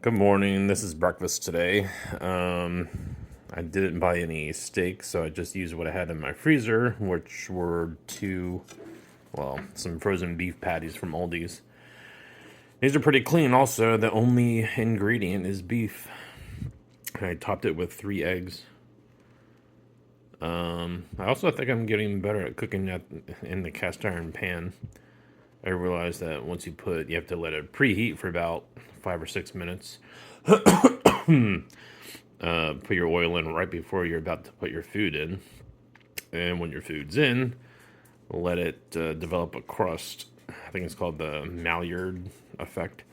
Good morning. This is breakfast today. I didn't buy any steak, so I just used what I had in my freezer, which were some frozen beef patties from Aldi's. These are pretty clean also. The only ingredient is beef. I topped it with 3 eggs. I also think I'm getting better at cooking that in the cast iron pan. I realized that you have to let it preheat for about 5 or 6 minutes. Put your oil in right before you're about to put your food in. And when your food's in, let it develop a crust. I think it's called the Maillard effect.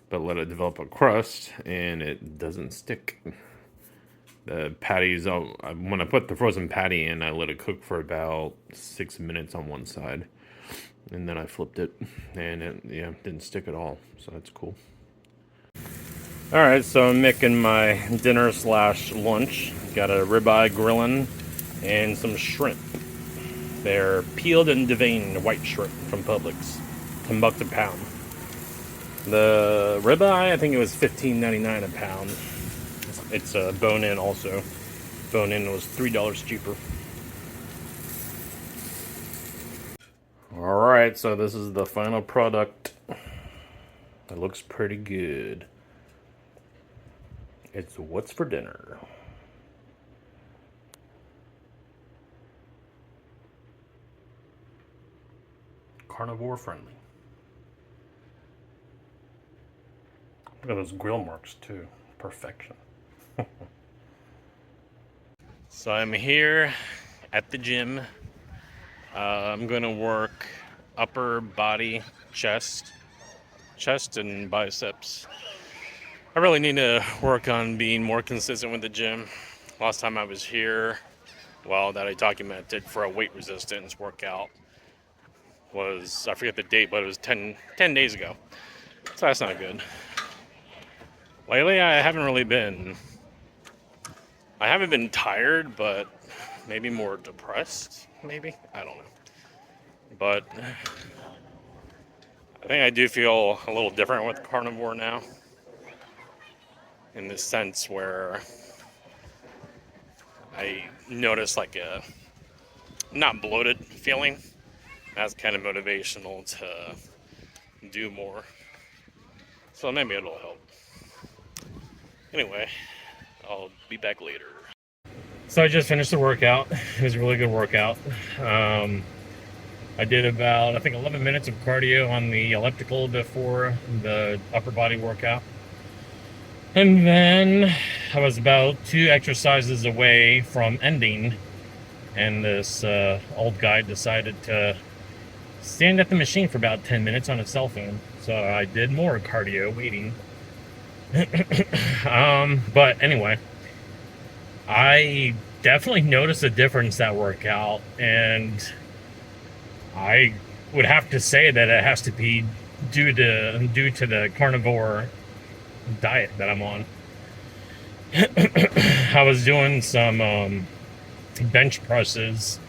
But let it develop a crust and it doesn't stick. The patties, when I put the frozen patty in, I let it cook for about 6 minutes on one side. And then I flipped it and it didn't stick at all. So that's cool. Alright, so I'm making my dinner slash lunch. Got a ribeye grilling and some shrimp. They're peeled and deveined white shrimp from Publix. $10 a pound. The ribeye, I think it was $15.99 a pound. It's bone-in also. Bone-in was $3 cheaper. Alright, so this is the final product. It looks pretty good. It's what's for dinner. Carnivore friendly. Look at those grill marks too. Perfection. So I'm here at the gym. I'm gonna work upper body, chest and biceps. I really need to work on being more consistent with the gym. Last time I was here, that I documented for a weight resistance workout was, I forget the date, but it was 10 days ago. So that's not good. Lately, I haven't been tired, but maybe more depressed, maybe? I don't know. But I think I do feel a little different with Carnivore now. In the sense where I notice like a not bloated feeling. That's kind of motivational to do more. So maybe it'll help. Anyway, I'll be back later. So I just finished the workout. It was a really good workout. I did about, I think, 11 minutes of cardio on the elliptical before the upper body workout. And then I was about 2 exercises away from ending, and this old guy decided to stand at the machine for about 10 minutes on his cell phone. So I did more cardio waiting. But anyway, I definitely noticed a difference that workout, and I would have to say that it has to be due to the carnivore diet that I'm on. I was doing some bench presses,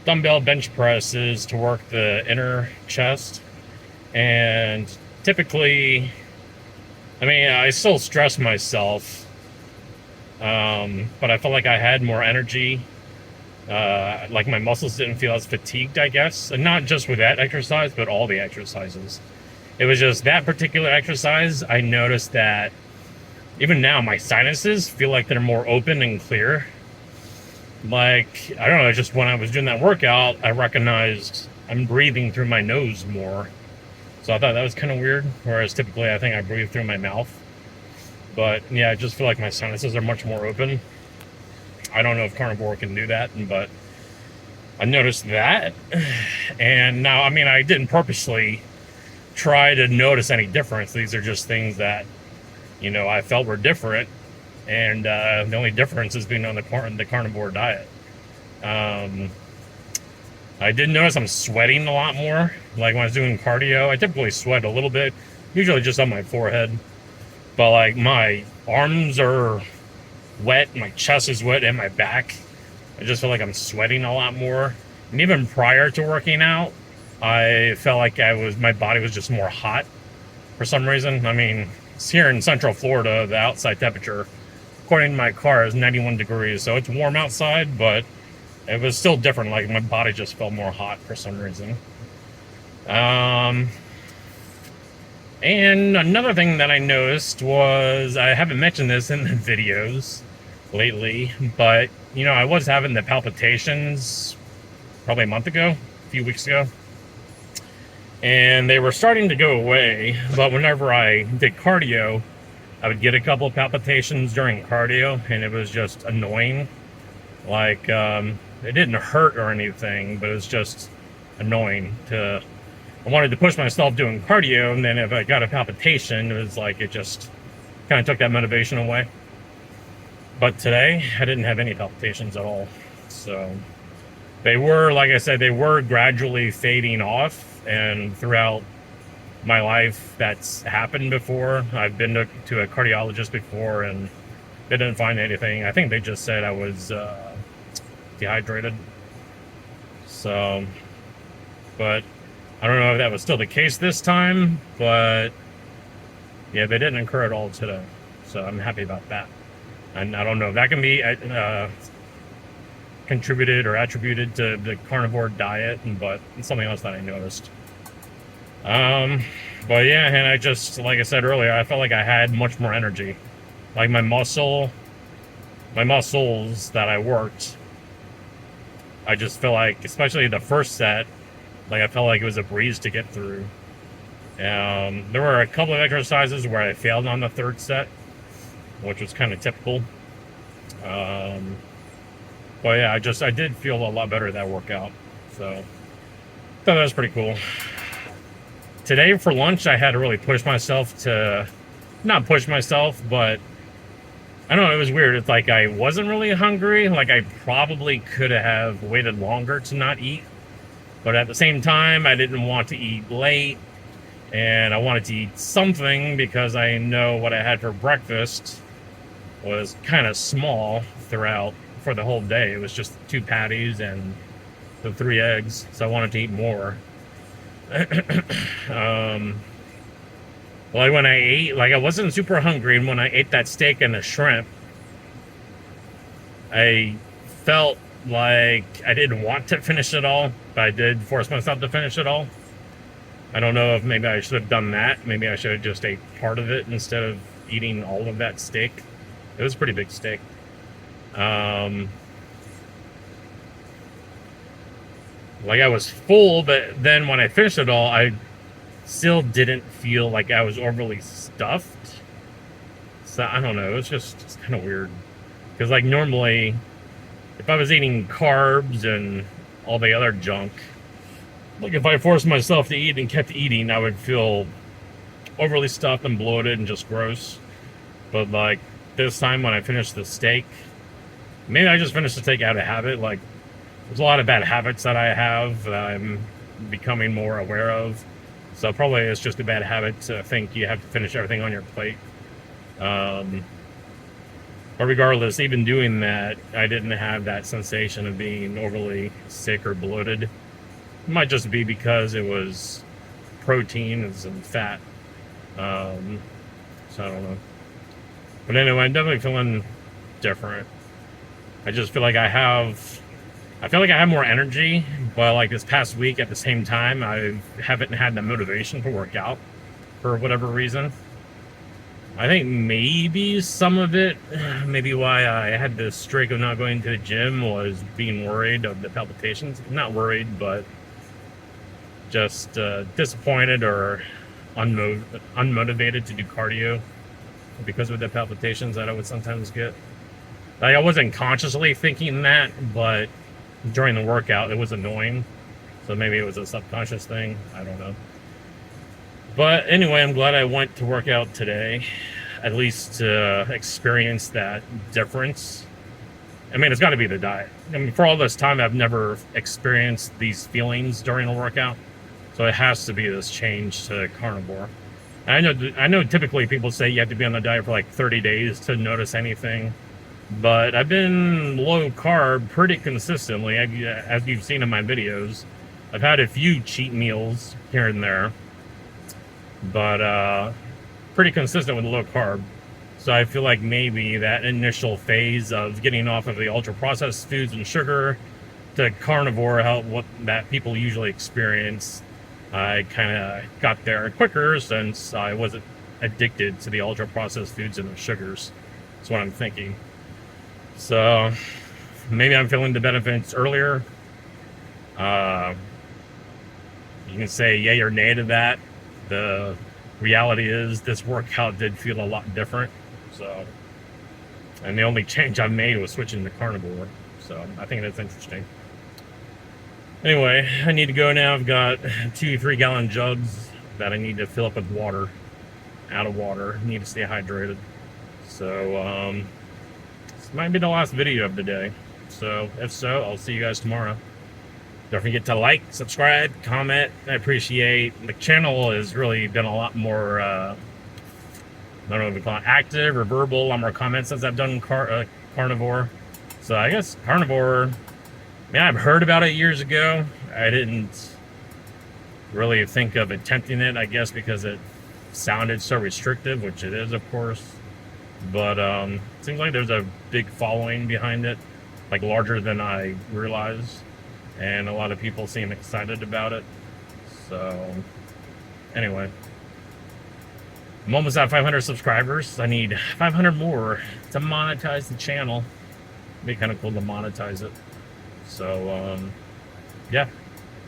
dumbbell bench presses to work the inner chest, and typically, I mean, I still stress myself, but I felt like I had more energy. Like my muscles didn't feel as fatigued, I guess, and not just with that exercise, but all the exercises. It was just that particular exercise. I noticed that even now my sinuses feel like they're more open and clear. Like, I don't know, just when I was doing that workout, I recognized I'm breathing through my nose more. So I thought that was kind of weird, whereas typically I think I breathe through my mouth. But yeah, I just feel like my sinuses are much more open. I don't know if Carnivore can do that, but I noticed that. And now, I mean, I didn't purposely try to notice any difference. These are just things that, I felt were different, and the only difference is being on the carnivore diet. I did notice I'm sweating a lot more. Like when I was doing cardio, I typically sweat a little bit, usually just on my forehead, but like my arms are wet, my chest is wet, and my back. I just feel like I'm sweating a lot more. And even prior to working out, I felt like my body was just more hot for some reason. I mean, here in Central Florida, the outside temperature, according to my car, is 91 degrees. So it's warm outside, but it was still different. Like my body just felt more hot for some reason. And another thing that I noticed was, I haven't mentioned this in the videos lately, but you know, I was having the palpitations probably a month ago, a few weeks ago, and they were starting to go away. But whenever I did cardio, I would get a couple of palpitations during cardio, and it was just annoying. Like, it didn't hurt or anything, but it was just annoying. I wanted to push myself doing cardio, and then if I got a palpitation, it was like it just kind of took that motivation away. But today, I didn't have any palpitations at all. So they were, like I said, they were gradually fading off, and throughout my life, that's happened before. I've been to a cardiologist before, and they didn't find anything. I think they just said I was dehydrated. So, but I don't know if that was still the case this time, but yeah, they didn't occur at all today. So I'm happy about that. And I don't know if that can be contributed or attributed to the carnivore diet, but it's something else that I noticed. But yeah, and I just, like I said earlier, I felt like I had much more energy. Like my muscles that I worked, I just feel like, especially the first set, like I felt like it was a breeze to get through. There were a couple of exercises where I failed on the third set, which was kind of typical. But yeah, I did feel a lot better that workout. So I thought that was pretty cool. Today for lunch, I had to really push myself to, not push myself, but I don't know, it was weird. It's like I wasn't really hungry. Like I probably could have waited longer to not eat. But at the same time, I didn't want to eat late, and I wanted to eat something because I know what I had for breakfast was kind of small for the whole day. It was just 2 patties and the 3 eggs, so I wanted to eat more. Like when I ate, like I wasn't super hungry, and when I ate that steak and the shrimp, I felt like I didn't want to finish it all, but I did force myself to finish it all. I don't know if maybe I should have done that. Maybe I should have just ate part of it instead of eating all of that steak. It was a pretty big steak. Like I was full, but then when I finished it all, I still didn't feel like I was overly stuffed. So I don't know, it's kind of weird. Because like normally, if I was eating carbs and all the other junk, like if I forced myself to eat and kept eating, I would feel overly stuffed and bloated and just gross. But like this time when I finished the steak, maybe I just finished the steak out of habit. Like there's a lot of bad habits that I have that I'm becoming more aware of. So probably it's just a bad habit to think you have to finish everything on your plate. But regardless, even doing that, I didn't have that sensation of being overly sick or bloated. It might just be because it was protein and fat. So I don't know. But anyway, I'm definitely feeling different. I just feel like I have more energy, but like this past week at the same time, I haven't had the motivation to work out for whatever reason. I think maybe some of it, maybe why I had this streak of not going to the gym, was being worried of the palpitations. Not worried, but just disappointed or unmotivated to do cardio because of the palpitations that I would sometimes get. Like I wasn't consciously thinking that, but during the workout it was annoying. So maybe it was a subconscious thing. I don't know. But anyway, I'm glad I went to work out today, at least to experience that difference. I mean, it's got to be the diet. I mean, for all this time, I've never experienced these feelings during a workout. So it has to be this change to carnivore. I know typically people say you have to be on the diet for like 30 days to notice anything. But I've been low carb pretty consistently, as you've seen in my videos. I've had a few cheat meals here and there. But pretty consistent with low carb. So I feel like maybe that initial phase of getting off of the ultra processed foods and sugar to carnivore, what that people usually experience, I kind of got there quicker since I wasn't addicted to the ultra processed foods and the sugars. That's what I'm thinking. So maybe I'm feeling the benefits earlier. You can say yay or nay to that. The reality is this workout did feel a lot different. So, and the only change I've made was switching to carnivore. So I think that's interesting. Anyway, I need to go now. I've got 2 3-gallon jugs that I need to fill up with water. Out of water. Need to stay hydrated. So this might be the last video of the day. So if so, I'll see you guys tomorrow. Don't forget to like, subscribe, comment. I appreciate the channel has really been a lot more I don't know if we call it active or verbal, a lot more comments since I've done carnivore. So I guess carnivore, man, I've heard about it years ago. I didn't really think of attempting it, I guess, because it sounded so restrictive, which it is, of course. But it seems like there's a big following behind it, like larger than I realized. And a lot of people seem excited about it. So anyway, I'm almost at 500 subscribers. I need 500 more to monetize the channel. It'd be kind of cool to monetize it. So yeah.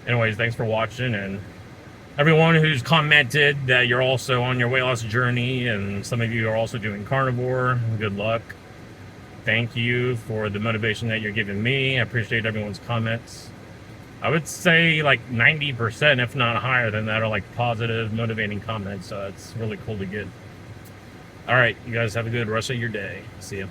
Anyways, thanks for watching, and everyone who's commented that you're also on your weight loss journey, and some of you are also doing carnivore, good luck. Thank you for the motivation that you're giving me. I appreciate everyone's comments. I would say like 90%, if not higher than that, are like positive, motivating comments. So it's really cool to get. All right, you guys have a good rest of your day. See ya.